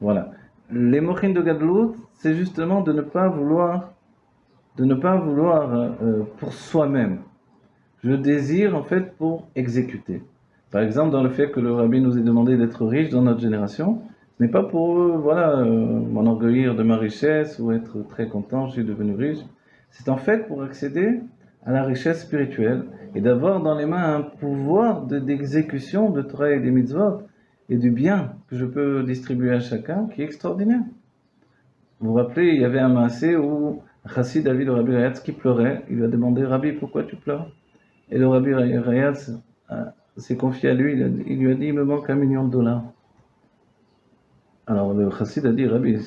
Voilà. Les mochines de Gadlout, c'est justement de ne pas vouloir pour soi-même. Je désire en fait pour exécuter. Par exemple, dans le fait que le rabbi nous ait demandé d'être riche dans notre génération, ce n'est pas pour m'enorgueillir de ma richesse ou être très content, je suis devenu riche. C'est en fait pour accéder à la richesse spirituelle et d'avoir dans les mains un pouvoir d'exécution de Torah et des mitzvot et du bien que je peux distribuer à chacun qui est extraordinaire. Vous vous rappelez, il y avait un massé où Chassid David, le rabbi Rayatz, qui pleurait. Il lui a demandé, Rabbi, pourquoi tu pleures? Et le rabbi Rayatz s'est confié à lui, il lui a dit, il me manque $1 million. Alors le chassid a dit, Rabbi,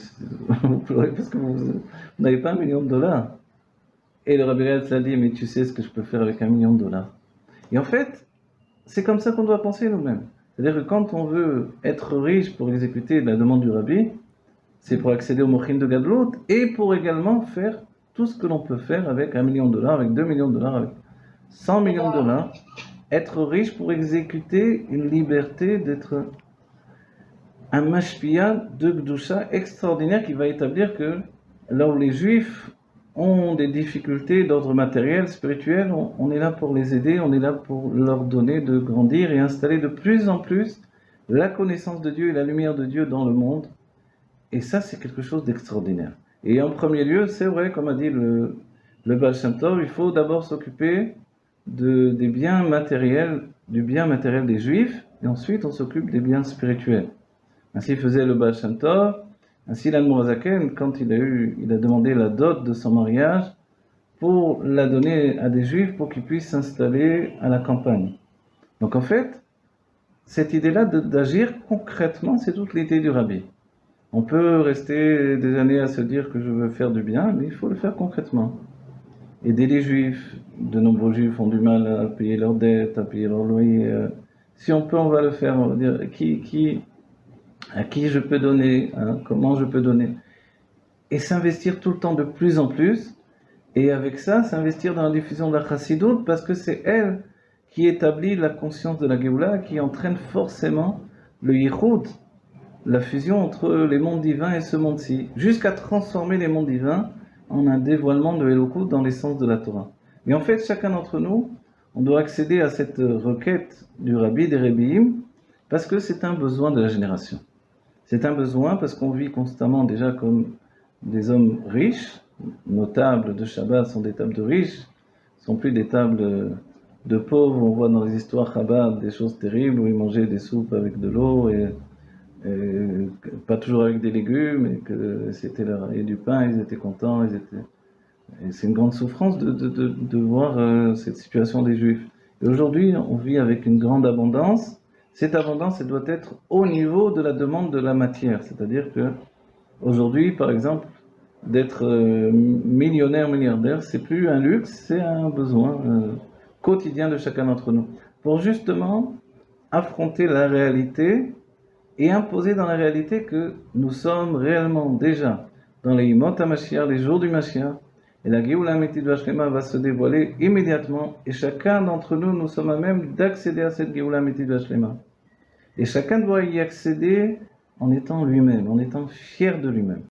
vous pleurez parce que vous n'avez pas $1 million. Et le rabbi Rayatz a dit, mais tu sais ce que je peux faire avec $1 million. Et en fait, c'est comme ça qu'on doit penser nous-mêmes. C'est-à-dire que quand on veut être riche pour exécuter la demande du rabbi, c'est pour accéder au mochin de Gadlout et pour également faire tout ce que l'on peut faire avec $1 million, avec $2 millions, avec $100 millions. Être riche pour exécuter une liberté d'être un mashpia de Gdusha extraordinaire qui va établir que là où les juifs ont des difficultés d'ordre matériel, spirituel, on est là pour les aider, on est là pour leur donner de grandir et installer de plus en plus la connaissance de Dieu et la lumière de Dieu dans le monde. Et ça, c'est quelque chose d'extraordinaire. Et en premier lieu, c'est vrai, comme a dit le Baal Shem Tov, il faut d'abord s'occuper des biens matériels, du bien matériel des Juifs, et ensuite on s'occupe des biens spirituels. Ainsi faisait le Baal Shem Tov, ainsi l'Admor HaZaken, quand il a demandé la dot de son mariage, pour la donner à des Juifs pour qu'ils puissent s'installer à la campagne. Donc en fait, cette idée-là d'agir concrètement, c'est toute l'idée du Rabbi. On peut rester des années à se dire que je veux faire du bien, mais il faut le faire concrètement. Aider les juifs. De nombreux juifs ont du mal à payer leurs dettes, à payer leur loyer. Si on peut, on va le faire. On va dire à qui je peux donner, hein, comment je peux donner. Et s'investir tout le temps de plus en plus. Et avec ça, s'investir dans la diffusion de la chassidoute, parce que c'est elle qui établit la conscience de la Géoula, qui entraîne forcément le yichud, la fusion entre les mondes divins et ce monde-ci, jusqu'à transformer les mondes divins en un dévoilement de Elokut dans l'essence de la Torah. Et en fait, chacun d'entre nous, on doit accéder à cette requête du Rabbi, des Rebbeim, parce que c'est un besoin de la génération. C'est un besoin parce qu'on vit constamment déjà comme des hommes riches. Nos tables de Shabbat sont des tables de riches, ne sont plus des tables de pauvres. On voit dans les histoires Chabad des choses terribles où ils mangeaient des soupes avec de l'eau et pas toujours avec des légumes, et que c'était et du pain, ils étaient contents, et c'est une grande souffrance de voir cette situation des Juifs. Et aujourd'hui, on vit avec une grande abondance. Cette abondance, elle doit être au niveau de la demande de la matière, c'est-à-dire que aujourd'hui, par exemple, d'être millionnaire, milliardaire, c'est plus un luxe, c'est un besoin quotidien de chacun d'entre nous, pour justement affronter la réalité et imposer dans la réalité que nous sommes réellement déjà dans les Yimot HaMashiach, les jours du Mashiach, et la Géoula Amitid Vashlema va se dévoiler immédiatement, et chacun d'entre nous, nous sommes à même d'accéder à cette Géoula Amitid Vashlema. Et chacun doit y accéder en étant lui-même, en étant fier de lui-même.